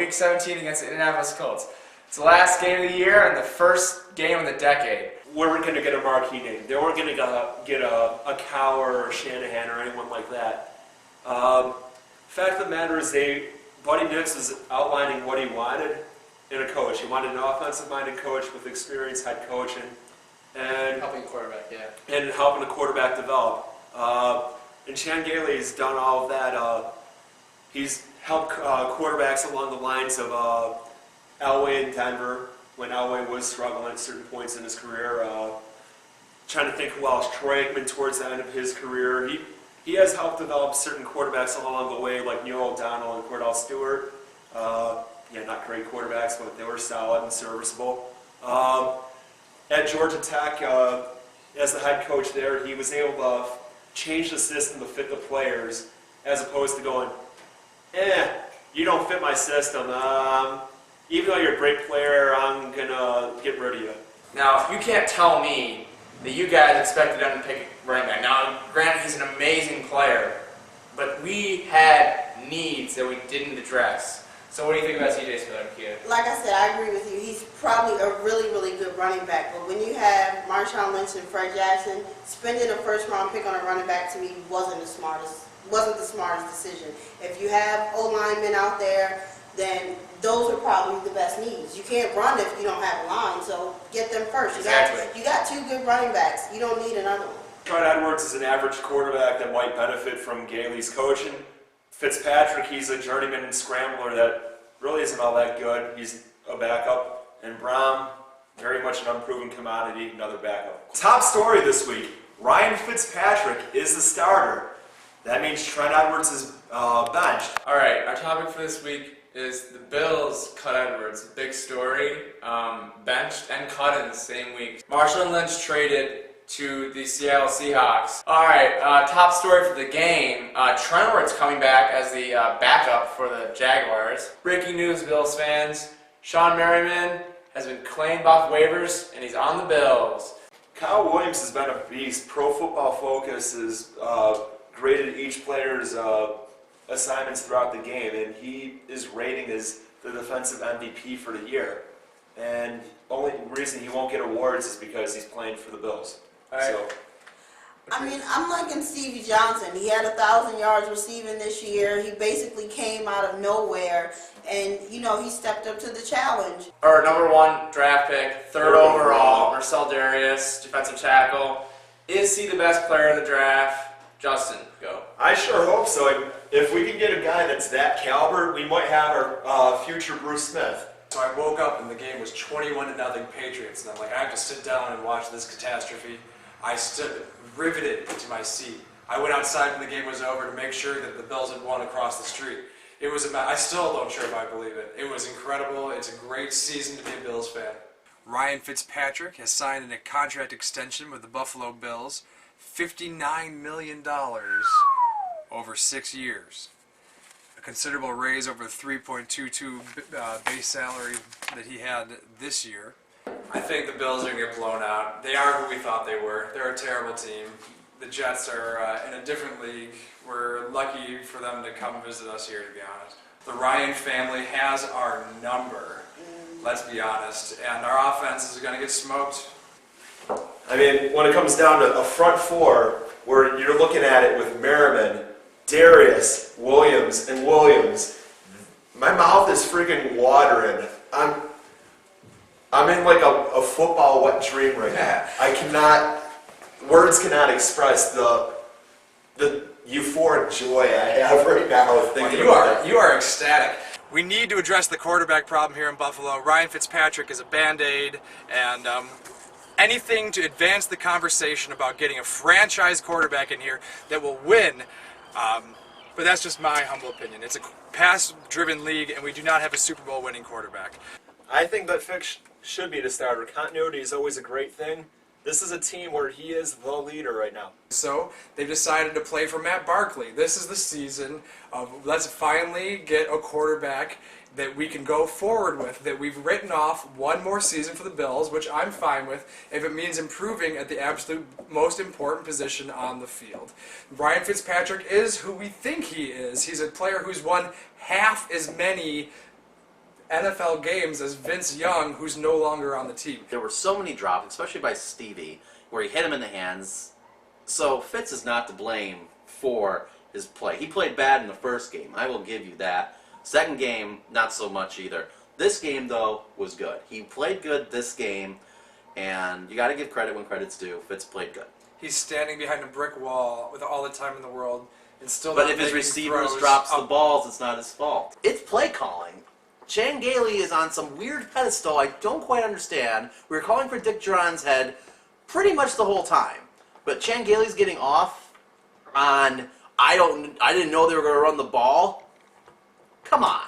Week 17 against the Indianapolis Colts. It's the last game of the year and the first game of the decade. We weren't going to get a marquee name. They weren't going to get a Cowher or Shanahan or anyone like that. Fact of the matter is, Buddy Nix was outlining what he wanted in a coach. He wanted an offensive-minded coach with experience, head coaching, and helping a quarterback, yeah. And helping a quarterback develop. And Chan Gailey's done all of that. He's helped quarterbacks along the lines of Elway in Denver, when Elway was struggling at certain points in his career. Trying to think who else. Troy Aikman towards the end of his career. He has helped develop certain quarterbacks along the way, like Neil O'Donnell and Cordell Stewart. Not great quarterbacks, but they were solid and serviceable. At Georgia Tech, as the head coach there, he was able to change the system to fit the players, as opposed to going, you don't fit my system. Even though you're a great player, I'm going to get rid of you. Now, you can't tell me that you guys expected him to pick running back. Now, granted, he's an amazing player, but we had needs that we didn't address. So what do you think about CJ Spiller? Like I said, I agree with you. He's probably a really, really good running back. But when you have Marshawn Lynch and Fred Jackson, spending a first-round pick on a running back to me wasn't the smartest decision. If you have O-linemen out there, then those are probably the best needs. You can't run if you don't have a line, so get them first. You got two good running backs. You don't need another one. Trent Edwards is an average quarterback that might benefit from Gailey's coaching. Fitzpatrick, he's a journeyman and scrambler that really isn't all that good. He's a backup. And Brohm, very much an unproven commodity, another backup. Top story this week, Ryan Fitzpatrick is the starter. That means Trent Edwards is benched. All right, our topic for this week is the Bills cut Edwards. Big story, benched and cut in the same week. Marshawn Lynch traded to the Seattle Seahawks. All right, top story for the game. Trent Edwards coming back as the backup for the Jaguars. Breaking news, Bills fans. Shawne Merriman has been claimed off waivers, and he's on the Bills. Kyle Williams has been a beast. Pro Football Focus has graded each player's assignments throughout the game, and he is rating as the defensive MVP for the year. And the only reason he won't get awards is because he's playing for the Bills. Right. So, I mean, I'm liking Stevie Johnson. He had 1,000 yards receiving this year. He basically came out of nowhere, and, he stepped up to the challenge. Our number one draft pick, third overall, Marcell Dareus, defensive tackle. Is he the best player in the draft? Justin, go. I sure hope so. If we can get a guy that's that caliber, we might have our future Bruce Smith. So I woke up and the game was 21-0 Patriots, and I'm like, I have to sit down and watch this catastrophe. I stood riveted to my seat. I went outside when the game was over to make sure that the Bills had won across the street. It was I still don't sure if I believe it. It was incredible. It's a great season to be a Bills fan. Ryan Fitzpatrick has signed a contract extension with the Buffalo Bills, $59 million over 6 years. A considerable raise over the 3.22 base salary that he had this year. I think the Bills are going to get blown out. They are who we thought they were. They're a terrible team. The Jets are in a different league. We're lucky for them to come visit us here, to be honest. The Ryan family has our number, let's be honest, and our offense is going to get smoked. I mean, when it comes down to a front four, where you're looking at it with Merriman, Dareus, Williams, my mouth is freaking watering. I'm in like a football wet dream right now. Words cannot express the euphoric joy I have right now thinking about it. You are ecstatic. We need to address the quarterback problem here in Buffalo. Ryan Fitzpatrick is a Band-Aid, and anything to advance the conversation about getting a franchise quarterback in here that will win. But that's just my humble opinion. It's a pass-driven league, and we do not have a Super Bowl winning quarterback. I think that Fitz should be the starter. Continuity is always a great thing. This is a team where he is the leader right now. So they've decided to play for Matt Barkley. This is the season of let's finally get a quarterback that we can go forward with, that we've written off one more season for the Bills, which I'm fine with, if it means improving at the absolute most important position on the field. Ryan Fitzpatrick is who we think he is. He's a player who's won half as many NFL games as Vince Young, who's no longer on the team. There were so many drops, especially by Stevie, where he hit him in the hands. So Fitz is not to blame for his play. He played bad in the first game. I will give you that. Second game, not so much either. This game, though, was good. He played good this game, and you got to give credit when credit's due. Fitz played good. He's standing behind a brick wall with all the time in the world and still. But if his receivers drops the balls, it's not his fault. It's play calling. Chan Gailey is on some weird pedestal I don't quite understand. We were calling for Dick Duran's head pretty much the whole time. But Chan Gailey's getting off on, I didn't know they were going to run the ball. Come on.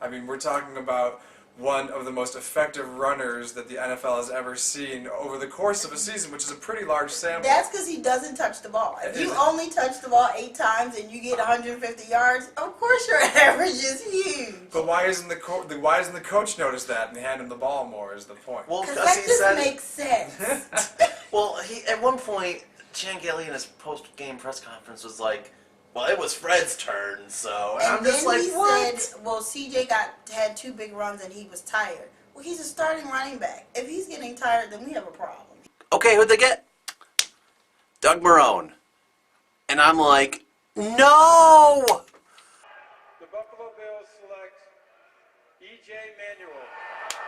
I mean, we're talking about one of the most effective runners that the NFL has ever seen over the course of a season, which is a pretty large sample. That's because he doesn't touch the ball. If you only touch the ball 8 times and you get 150 yards, of course your average is huge. But why isn't the coach notice that and hand him the ball more? Is the point? Well, Because that just makes sense. Well, at one point, Chan Gailey in his post-game press conference was like, well, it was Fred's turn, so... And I'm just like, what? Said, well, CJ had 2 big runs and he was tired. Well, he's a starting running back. If he's getting tired, then we have a problem. Okay, who'd they get? Doug Marrone. And I'm like, no! The Buffalo Bills select E.J. Manuel,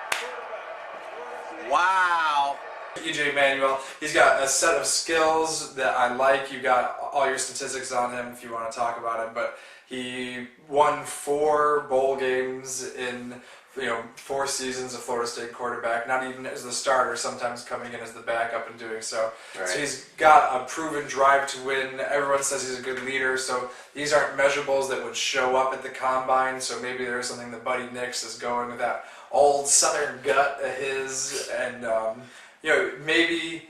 quarterback. Wow. EJ Manuel, he's got a set of skills that I like. You got all your statistics on him if you want to talk about him, but he won 4 bowl games in 4 seasons of Florida State quarterback, not even as the starter, sometimes coming in as the backup and doing so. Right. So he's got a proven drive to win. Everyone says he's a good leader, so these aren't measurables that would show up at the combine, so maybe there's something that Buddy Nix is going with that old Southern gut of his, and maybe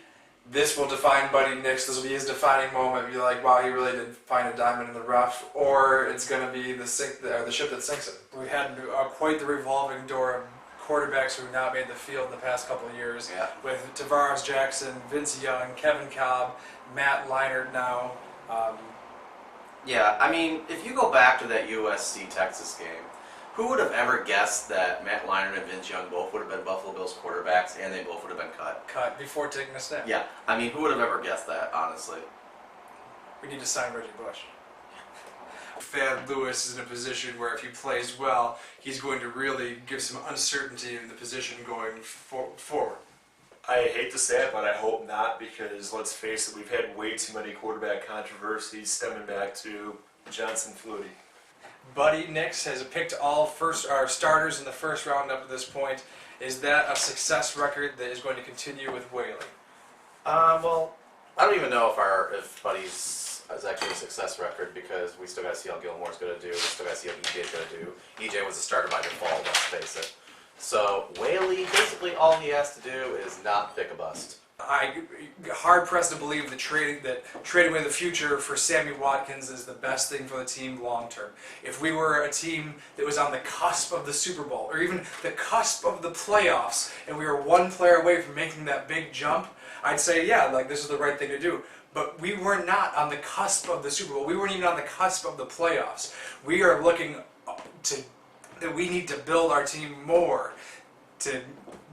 this will define Buddy Nix. This will be his defining moment. Be like, wow, he really did find a diamond in the rough. Or it's going to be the ship that sinks it. We had quite the revolving door of quarterbacks who have not made the field in the past couple of years. Yeah. With Tarvaris Jackson, Vince Young, Kevin Kolb, Matt Leinart now. Yeah, I mean, if you go back to that USC-Texas game, who would have ever guessed that Matt Leinart and Vince Young both would have been Buffalo Bills quarterbacks and they both would have been cut? Cut before taking a snap. Yeah, I mean, who would have ever guessed that, honestly? We need to sign Reggie Bush. Thad Lewis is in a position where if he plays well, he's going to really give some uncertainty in the position going forward. I hate to say it, but I hope not, because let's face it, we've had way too many quarterback controversies stemming back to Johnson Flutie. Buddy Nix has picked all starters in the first round up to this point. Is that a success record that is going to continue with Whaley? Well, I don't even know if Buddy's is actually a success record, because we still got to see how Gilmore's going to do. We still got to see how EJ's going to do. EJ was a starter by default, let's face it. So Whaley, basically all he has to do is not pick a bust. I'm hard pressed to believe that trading away the future for Sammy Watkins is the best thing for the team long term. If we were a team that was on the cusp of the Super Bowl, or even the cusp of the playoffs, and we were one player away from making that big jump, I'd say, yeah, like this is the right thing to do. But we were not on the cusp of the Super Bowl. We weren't even on the cusp of the playoffs. We are looking that we need to build our team more to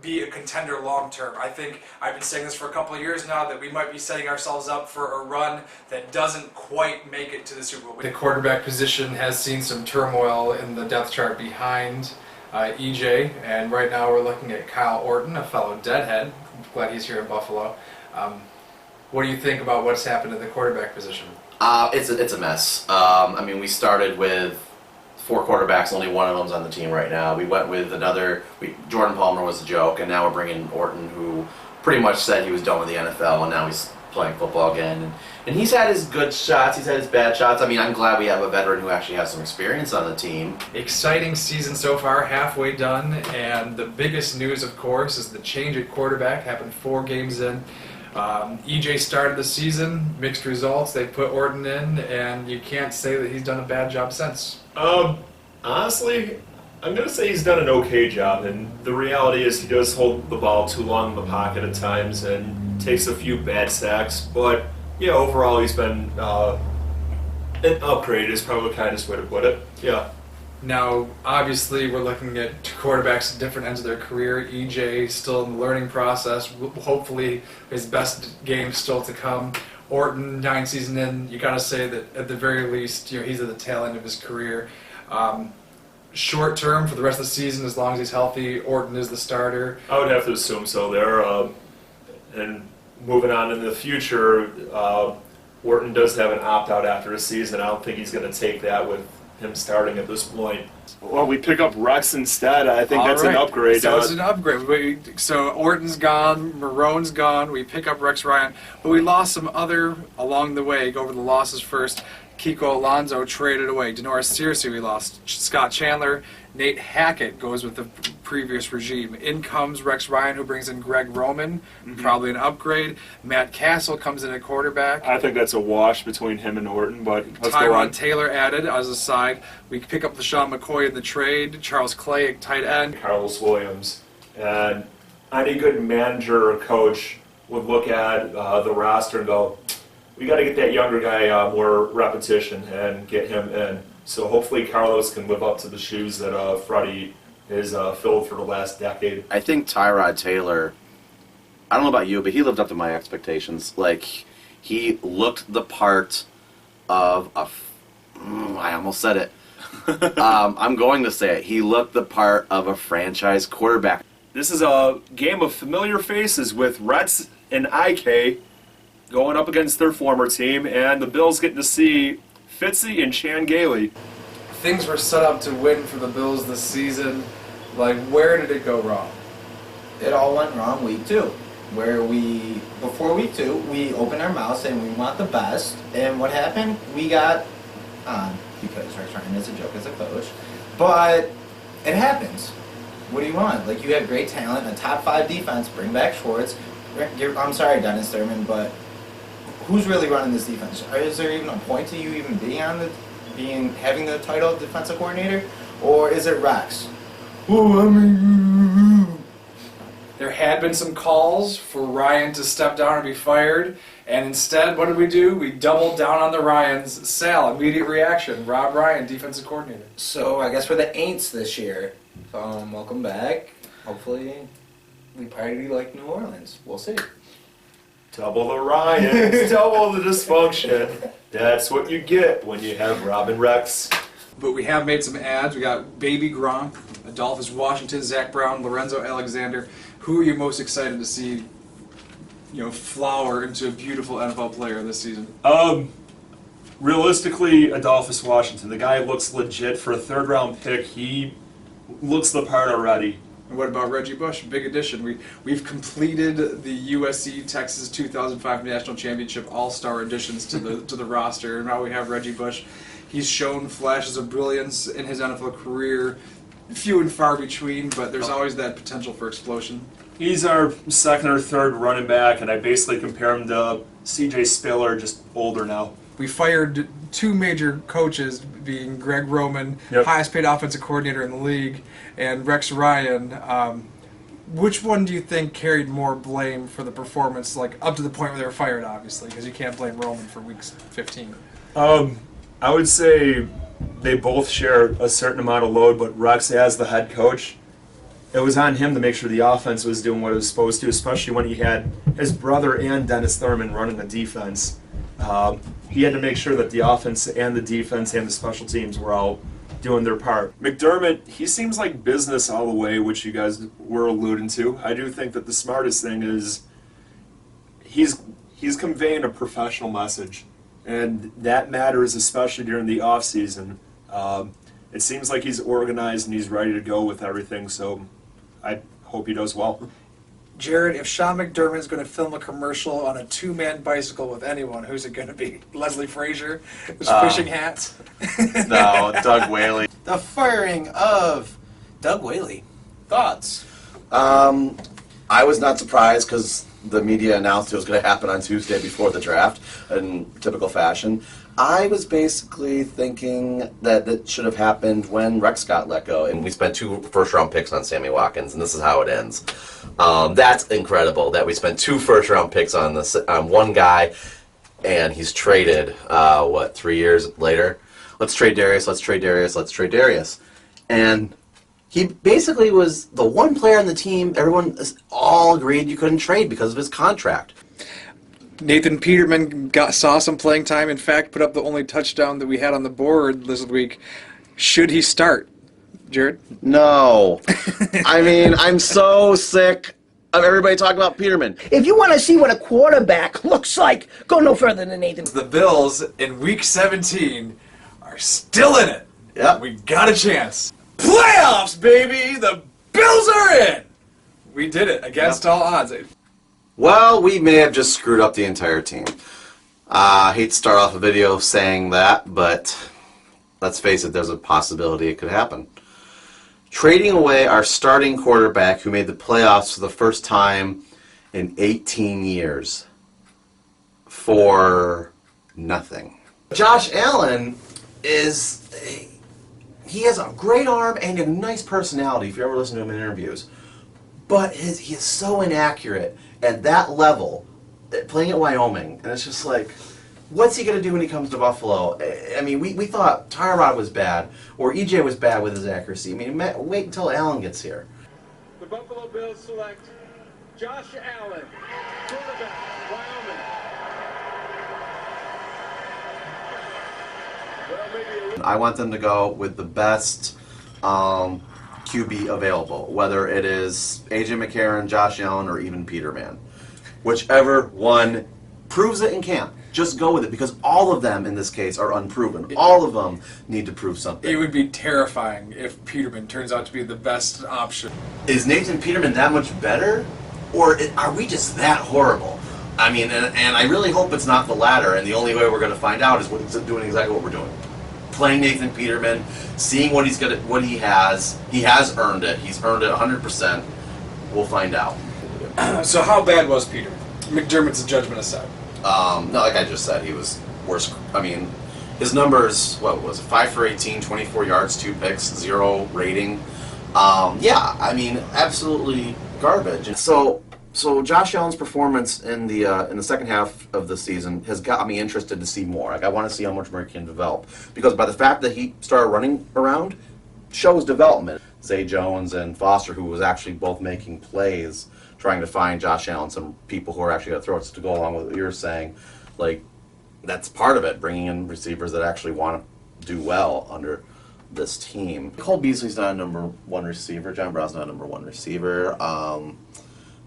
be a contender long term. I think I've been saying this for a couple of years now, that we might be setting ourselves up for a run that doesn't quite make it to the Super Bowl. The quarterback position has seen some turmoil in the depth chart behind EJ, and right now we're looking at Kyle Orton, a fellow deadhead. I'm glad he's here in Buffalo. What do you think about what's happened at the quarterback position? It's a mess. I mean, we started with 4 quarterbacks, only one of them's on the team right now. We went with Jordan Palmer was a joke, and now we're bringing Orton, who pretty much said he was done with the NFL, and now he's playing football again. And he's had his good shots, he's had his bad shots. I mean, I'm glad we have a veteran who actually has some experience on the team. Exciting season so far, halfway done, and the biggest news, of course, is the change at quarterback. Happened 4 games in. EJ started the season, mixed results. They put Orton in, and you can't say that he's done a bad job since. Honestly, I'm going to say he's done an okay job, and the reality is he does hold the ball too long in the pocket at times and takes a few bad sacks, but yeah, overall he's been an upgrade is probably the kindest way to put it. Yeah. Now, obviously, we're looking at two quarterbacks at different ends of their career. EJ still in the learning process. Hopefully, his best game still to come. Orton, 9 seasons in, you got to say that at the very least, he's at the tail end of his career. Short term, for the rest of the season, as long as he's healthy, Orton is the starter. I would have to assume so there. And moving on in the future, Orton does have an opt-out after a season. I don't think he's going to take that with him starting at this point. Well, we pick up Rex instead. I think that's an upgrade. So it's an upgrade. So Orton's gone, Marrone's gone. We pick up Rex Ryan, but we lost some other along the way. Go over the losses first. Kiko Alonso traded away. Denoris Searcy we lost. Scott Chandler. Nate Hackett goes with the previous regime. In comes Rex Ryan, who brings in Greg Roman, probably an upgrade. Matt Castle comes in at quarterback. I think that's a wash between him and Orton, but let's go on. Tyrod Taylor added as a side. We pick up LeSean McCoy in the trade. Charles Clay at tight end. Carlos Williams. And any good manager or coach would look at the roster and go, we got to get that younger guy more repetition and get him in. So hopefully Karlos can live up to the shoes that Freddie has filled for the last decade. I think Tyrod Taylor, I don't know about you, but he lived up to my expectations. Like, he looked the part of I almost said it. I'm going to say it. He looked the part of a franchise quarterback. This is a game of familiar faces with Reds and IK going up against their former team, and the Bills getting to see Fitzy and Chan Gailey. Things were set up to win for the Bills this season. Like, where did it go wrong? It all went wrong week 2, where before week 2, we opened our mouths saying we want the best, and what happened? We got on, because Rex Ryan is a joke as a coach, but it happens. What do you want? Like, you have great talent, a top 5 defense, bring back Schwartz. I'm sorry, Dennis Thurman, but who's really running this defense? Is there even a point to you even being having the title of defensive coordinator, or is it Rex? There had been some calls for Ryan to step down and be fired, and instead, what did we do? We doubled down on the Ryans. Sal, immediate reaction. Rob Ryan, defensive coordinator. So I guess we're the Aints this year. Welcome back. Hopefully, we party like New Orleans. We'll see. Double the Ryans, double the dysfunction. That's what you get when you have Robin Rex. But we have made some ads. We got Baby Gronk, Adolphus Washington, Zach Brown, Lorenzo Alexander. Who are you most excited to see, flower into a beautiful NFL player this season? Realistically, Adolphus Washington. The guy looks legit for a 3rd-round pick. He looks the part already. And what about Reggie Bush? Big addition. We've completed the USC Texas 2005 National Championship All-Star additions to the roster, and now we have Reggie Bush. He's shown flashes of brilliance in his NFL career, few and far between, but there's always that potential for explosion. He's our 2nd or 3rd running back, and I basically compare him to C.J. Spiller, just older now. We fired 2 major coaches, being Greg Roman, highest paid offensive coordinator in the league, and Rex Ryan. Which one do you think carried more blame for the performance, like up to the point where they were fired, obviously, because you can't blame Roman for week 15? I would say they both share a certain amount of load, but Rex, as the head coach, it was on him to make sure the offense was doing what it was supposed to, especially when he had his brother and Dennis Thurman running the defense. He had to make sure that the offense and the defense and the special teams were all doing their part. McDermott, he seems like business all the way, which you guys were alluding to. I do think that the smartest thing is he's conveying a professional message, and that matters especially during the off season. It seems like he's organized and he's ready to go with everything, so I hope he does well. Jared, if Sean McDermott is going to film a commercial on a 2-man bicycle with anyone, who's it going to be? Leslie Frazier? Who's fishing hats? No, Doug Whaley. The firing of Doug Whaley. Thoughts? I was not surprised because the media announced it was going to happen on Tuesday before the draft in typical fashion. I was basically thinking that it should have happened when Rex got let go, and we spent 2 first-round picks on Sammy Watkins, and this is how it ends. That's incredible that we spent 2 first-round picks on one guy, and he's traded, 3 years later? Let's trade Dareus, let's trade Dareus, let's trade Dareus. And he basically was the one player on the team everyone all agreed you couldn't trade because of his contract. Nathan Peterman saw some playing time. In fact, put up the only touchdown that we had on the board this week. Should he start, Jared? No. I mean, I'm so sick of everybody talking about Peterman. If you want to see what a quarterback looks like, go no further than Nathan. The Bills in Week 17 are still in it. Yep. We got a chance. Playoffs, baby! The Bills are in! We did it against all odds. Well, we may have just screwed up the entire team. I hate to start off a video saying that, but let's face it, there's a possibility it could happen. Trading away our starting quarterback who made the playoffs for the first time in 18 years for nothing. Josh Allen he has a great arm and a nice personality if you ever listen to him in interviews. But he is so inaccurate at that level, playing at Wyoming, and it's just like, what's he going to do when he comes to Buffalo? I mean, we thought Tyrod was bad, or EJ was bad with his accuracy. I mean, wait until Allen gets here. The Buffalo Bills select Josh Allen, quarterback, Wyoming. Well, maybe I want them to go with the best QB available, whether it is AJ McCarron, Josh Allen, or even Peterman. Whichever one proves it and can't. Just go with it, because all of them in this case are unproven. All of them need to prove something. It would be terrifying if Peterman turns out to be the best option. Is Nathan Peterman that much better? Or are we just that horrible? I mean, and I really hope it's not the latter, and the only way we're going to find out is doing exactly what we're doing. Playing Nathan Peterman, seeing what he has. He has earned it. He's earned it 100%. We'll find out. So how bad was Peterman? McDermott's judgment aside. No, like I just said, he was worse. I mean, his numbers, what was it, 5 for 18, 24 yards, 2 picks, 0 rating. Yeah, I mean, absolutely garbage. And so Josh Allen's performance in the second half of the season has got me interested to see more. Like, I want to see how much more he can develop, because by the fact that he started running around shows development. Zay Jones and Foster, who was actually both making plays, trying to find Josh Allen some people who are actually going to throw it, to go along with what you're saying. Like, that's part of it, bringing in receivers that actually want to do well under this team. Kolb Beasley's not a number 1 receiver. John Brown's not a number 1 receiver.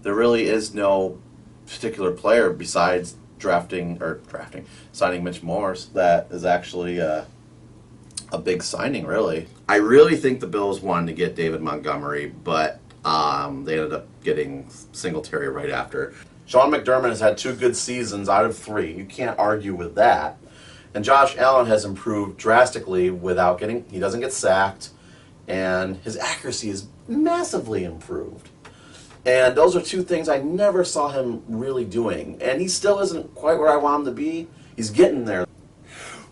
There really is no particular player besides signing Mitch Morse that is actually a big signing, really. I really think the Bills wanted to get David Montgomery, but they ended up getting Singletary right after. Shawne McDermott has had 2 good seasons out of 3. You can't argue with that. And Josh Allen has improved drastically he doesn't get sacked, and his accuracy is massively improved. And those are 2 things I never saw him really doing. And he still isn't quite where I want him to be. He's getting there.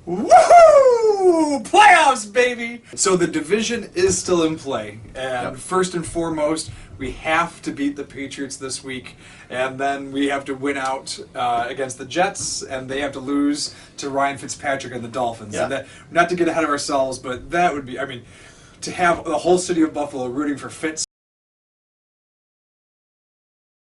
Woohoo! Playoffs, baby! So the division is still in play. And first and foremost, we have to beat the Patriots this week. And then we have to win out against the Jets. And they have to lose to Ryan Fitzpatrick and the Dolphins. Yeah. And not to get ahead of ourselves, but that would be, I mean, to have the whole city of Buffalo rooting for Fitz